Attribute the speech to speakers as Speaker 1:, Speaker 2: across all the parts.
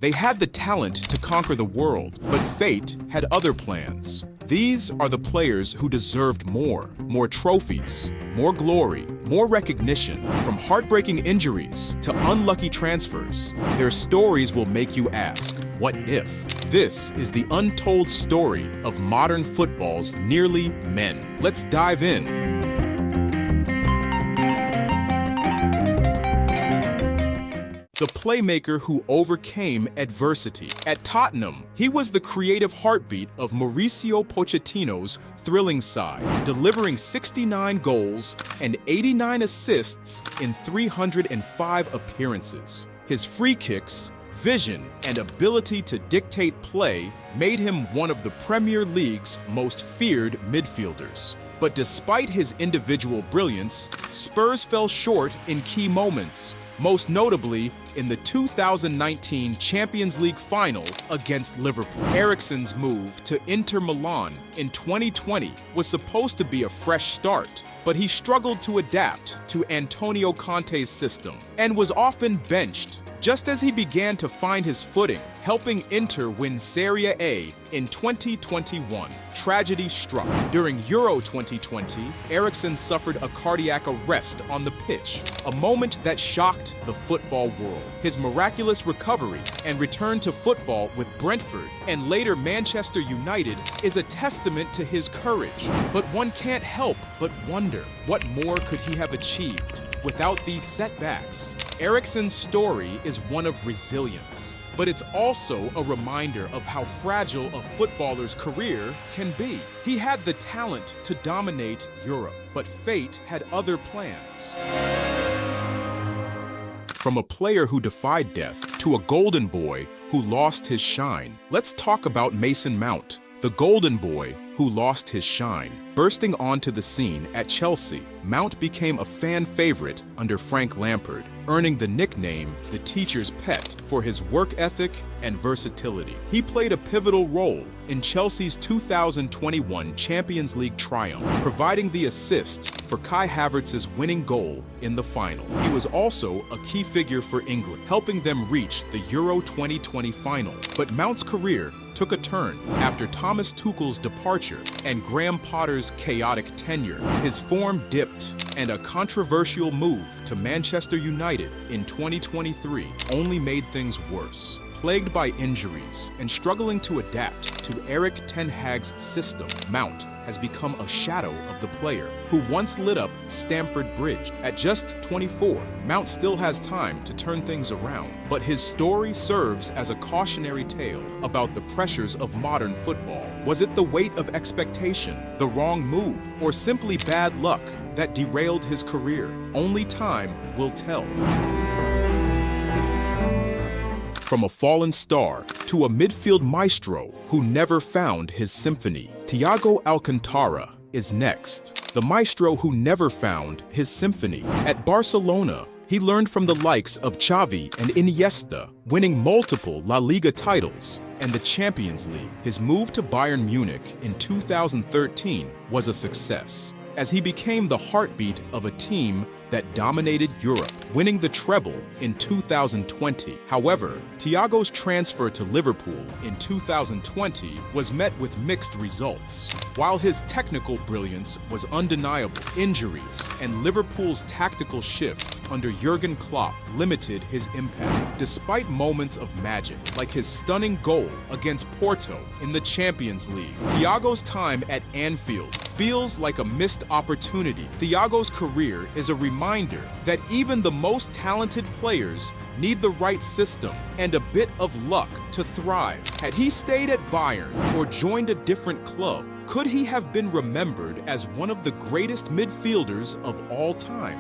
Speaker 1: They had the talent to conquer the world, but fate had other plans. These are the players who deserved more trophies, more glory, more recognition, from heartbreaking injuries to unlucky transfers. Their stories will make you ask, what if? This is the untold story of modern football's nearly men. Let's dive in. The playmaker who overcame adversity. At Tottenham, he was the creative heartbeat of Mauricio Pochettino's thrilling side, delivering 69 goals and 89 assists in 305 appearances. His free kicks, vision, and ability to dictate play made him one of the Premier League's most feared midfielders. But despite his individual brilliance, Spurs fell short in key moments, most notably in the 2019 Champions League final against Liverpool. Eriksen's move to Inter Milan in 2020 was supposed to be a fresh start, but he struggled to adapt to Antonio Conte's system and was often benched. Just as he began to find his footing, helping Inter win Serie A in 2021, tragedy struck. During Euro 2020, Eriksen suffered a cardiac arrest on the pitch, a moment that shocked the football world. His miraculous recovery and return to football with Brentford and later Manchester United is a testament to his courage. But one can't help but wonder, what more could he have achieved without these setbacks? Eriksen's story is one of resilience, but it's also a reminder of how fragile a footballer's career can be. He had the talent to dominate Europe, but fate had other plans. From a player who defied death to a golden boy who lost his shine, let's talk about Mason Mount, the golden boy who lost his shine. Bursting onto the scene at Chelsea, Mount became a fan favorite under Frank Lampard, earning the nickname the teacher's pet for his work ethic and versatility. He played a pivotal role in Chelsea's 2021 Champions League triumph, providing the assist for Kai Havertz's winning goal in the final. He was also a key figure for England, helping them reach the Euro 2020 final. But Mount's career took a turn after Thomas Tuchel's departure and Graham Potter's chaotic tenure. His form dipped, and a controversial move to Manchester United in 2023 only made things worse. Plagued by injuries and struggling to adapt to Erik ten Hag's system, Mount has become a shadow of the player who once lit up Stamford Bridge. At just 24, Mount still has time to turn things around, but his story serves as a cautionary tale about the pressures of modern football. Was it the weight of expectation, the wrong move, or simply bad luck that derailed his career? Only time will tell. From a fallen star to a midfield maestro who never found his symphony, Thiago Alcantara is next. The maestro who never found his symphony. At Barcelona, he learned from the likes of Xavi and Iniesta, winning multiple La Liga titles and the Champions League. His move to Bayern Munich in 2013 was a success, as he became the heartbeat of a team that dominated Europe, winning the treble in 2020. However, Thiago's transfer to Liverpool in 2020 was met with mixed results. While his technical brilliance was undeniable, injuries and Liverpool's tactical shift under Jurgen Klopp limited his impact. Despite moments of magic, like his stunning goal against Porto in the Champions League, Thiago's time at Anfield feels like a missed opportunity. Thiago's career is a reminder that even the most talented players need the right system and a bit of luck to thrive. Had he stayed at Bayern or joined a different club, could he have been remembered as one of the greatest midfielders of all time?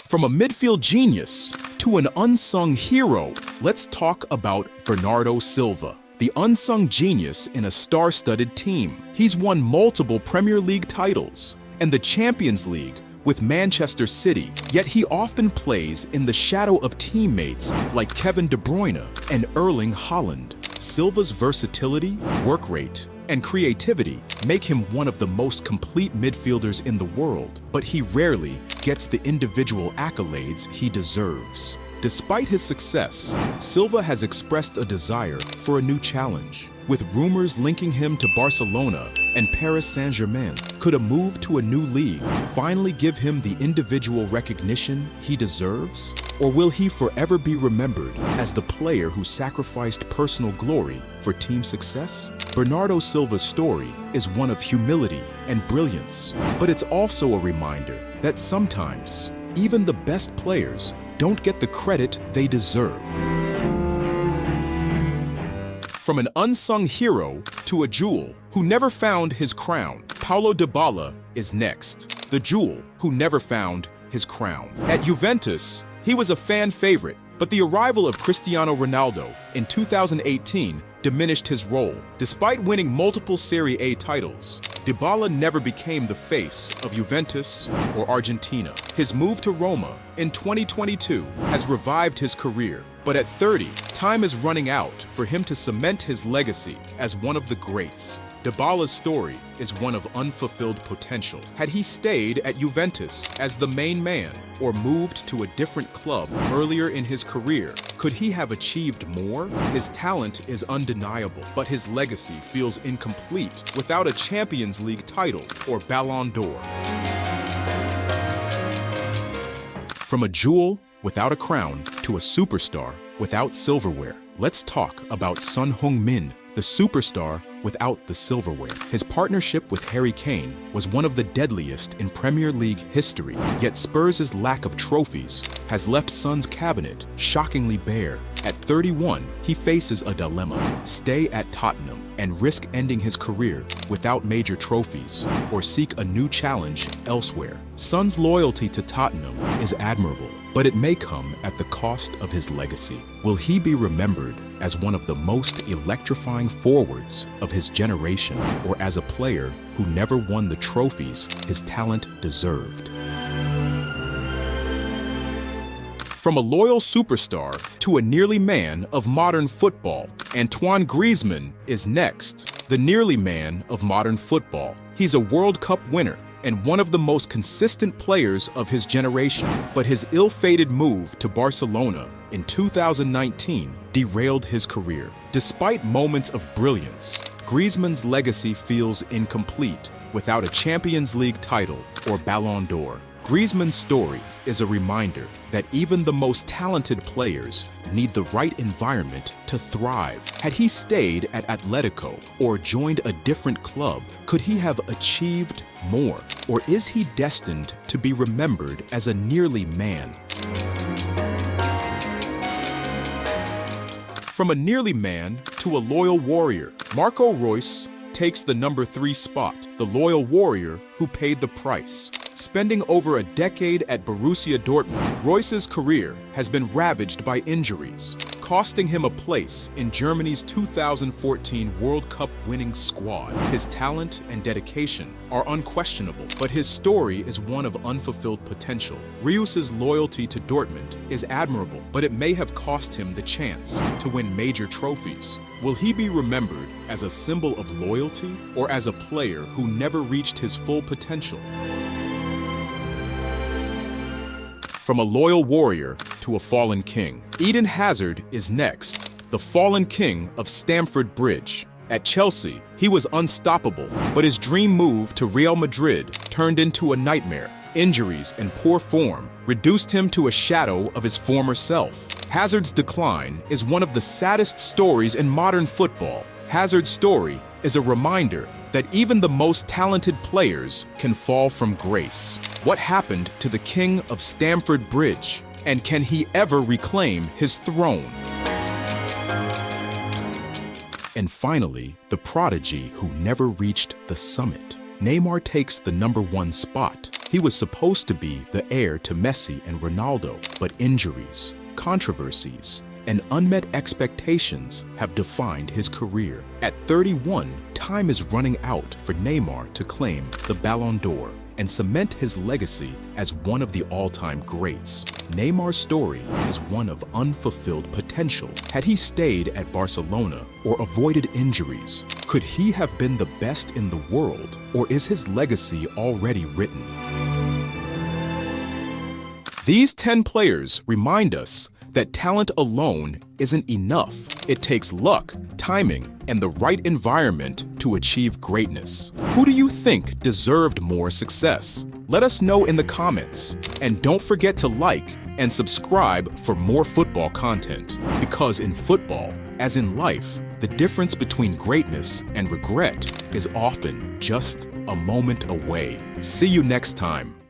Speaker 1: From a midfield genius to an unsung hero, let's talk about Bernardo Silva, the unsung genius in a star-studded team. He's won multiple Premier League titles and the Champions League with Manchester City, yet he often plays in the shadow of teammates like Kevin De Bruyne and Erling Haaland. Silva's versatility, work rate, and creativity make him one of the most complete midfielders in the world, but he rarely gets the individual accolades he deserves. Despite his success, Silva has expressed a desire for a new challenge, with rumors linking him to Barcelona and Paris Saint-Germain. Could a move to a new league finally give him the individual recognition he deserves? Or will he forever be remembered as the player who sacrificed personal glory for team success? Bernardo Silva's story is one of humility and brilliance, but it's also a reminder that sometimes even the best players don't get the credit they deserve. From an unsung hero to a jewel who never found his crown, Paulo Dybala is next. The jewel who never found his crown. At Juventus, he was a fan favorite, but the arrival of Cristiano Ronaldo in 2018 diminished his role. Despite winning multiple Serie A titles, Dybala never became the face of Juventus or Argentina. His move to Roma in 2022 has revived his career, but at 30, time is running out for him to cement his legacy as one of the greats. Dybala's story is one of unfulfilled potential. Had he stayed at Juventus as the main man or moved to a different club earlier in his career, could he have achieved more? His talent is undeniable, but his legacy feels incomplete without a Champions League title or Ballon d'Or. From a jewel without a crown to a superstar without silverware, let's talk about Heung-min, the superstar without the silverware. His partnership with Harry Kane was one of the deadliest in Premier League history, yet Spurs' lack of trophies has left Son's cabinet shockingly bare. At 31, he faces a dilemma: stay at Tottenham and risk ending his career without major trophies, or seek a new challenge elsewhere. Son's loyalty to Tottenham is admirable, but it may come at the cost of his legacy. Will he be remembered as one of the most electrifying forwards of his generation, or as a player who never won the trophies his talent deserved? From a loyal superstar to a nearly man of modern football, Antoine Griezmann is next. The nearly man of modern football. He's a World Cup winner and one of the most consistent players of his generation, but his ill-fated move to Barcelona in 2019 derailed his career. Despite moments of brilliance, Griezmann's legacy feels incomplete without a Champions League title or Ballon d'Or. Griezmann's story is a reminder that even the most talented players need the right environment to thrive. Had he stayed at Atletico or joined a different club, could he have achieved more? Or is he destined to be remembered as a nearly man? From a nearly man to a loyal warrior, Marco Reus takes the number 3 spot, the loyal warrior who paid the price. Spending over a decade at Borussia Dortmund, Reus's career has been ravaged by injuries, costing him a place in Germany's 2014 World Cup winning squad. His talent and dedication are unquestionable, but his story is one of unfulfilled potential. Reus's loyalty to Dortmund is admirable, but it may have cost him the chance to win major trophies. Will he be remembered as a symbol of loyalty or as a player who never reached his full potential? From a loyal warrior to a fallen king, Eden Hazard is next, the fallen king of Stamford Bridge. At Chelsea, he was unstoppable, but his dream move to Real Madrid turned into a nightmare. Injuries and poor form reduced him to a shadow of his former self. Hazard's decline is one of the saddest stories in modern football. Hazard's story is a reminder that even the most talented players can fall from grace. What happened to the king of Stamford Bridge? And can he ever reclaim his throne? And finally, the prodigy who never reached the summit. Neymar takes the number 1 spot. He was supposed to be the heir to Messi and Ronaldo, but injuries, controversies, and unmet expectations have defined his career. At 31, time is running out for Neymar to claim the Ballon d'Or and cement his legacy as one of the all-time greats. Neymar's story is one of unfulfilled potential. Had he stayed at Barcelona or avoided injuries, could he have been the best in the world, or is his legacy already written? These 10 players remind us that talent alone isn't enough. It takes luck, timing, and the right environment to achieve greatness. Who do you think deserved more success? Let us know in the comments. And don't forget to like and subscribe for more football content. Because in football, as in life, the difference between greatness and regret is often just a moment away. See you next time.